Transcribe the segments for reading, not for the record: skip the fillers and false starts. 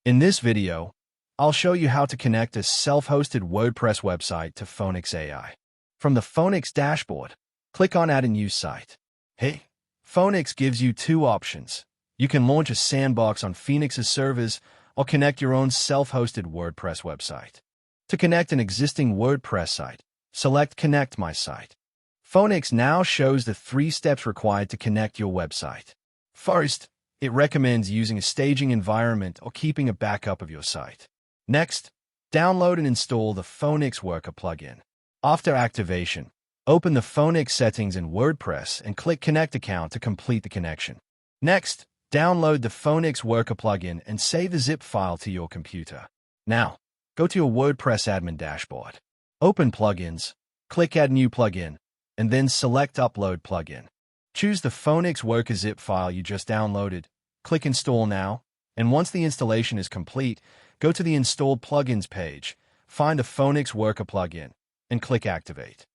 In this video, I'll show you how to connect a self-hosted WordPress website to Foenix AI. From the Foenix dashboard, click on Add a New Site. Hey, Foenix gives you two options. You can launch a sandbox on Foenix's servers or connect your own self-hosted WordPress website. To connect an existing WordPress site, select Connect My Site. Foenix now shows the 3 steps required to connect your website. First, it recommends using a staging environment or keeping a backup of your site. Next, download and install the Foenix Worker plugin. After activation, open the Foenix settings in WordPress and click Connect Account to complete the connection. Next, download the Foenix Worker plugin and save the zip file to your computer. Now, go to your WordPress admin dashboard. Open Plugins, click Add New Plugin, and then select Upload Plugin. Choose the Foenix Worker zip file you just downloaded, click Install Now, and once the installation is complete, go to the Installed Plugins page, find the Foenix Worker plugin, and click Activate.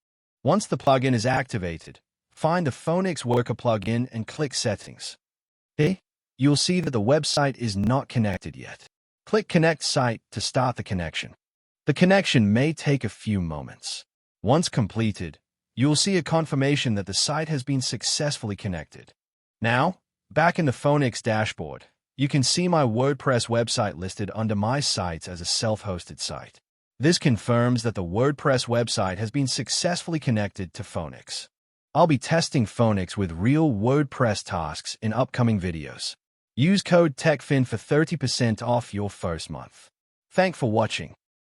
Once the plugin is activated, find the Foenix Worker plugin and click Settings. Okay, you'll see that the website is not connected yet. Click Connect Site to start the connection. The connection may take a few moments. Once completed, you'll see a confirmation that the site has been successfully connected. Now, back in the Foenix dashboard, you can see my WordPress website listed under My Sites as a self-hosted site. This confirms that the WordPress website has been successfully connected to Foenix. I'll be testing Foenix with real WordPress tasks in upcoming videos. Use code TechFin for 30% off your first month. Thanks for watching.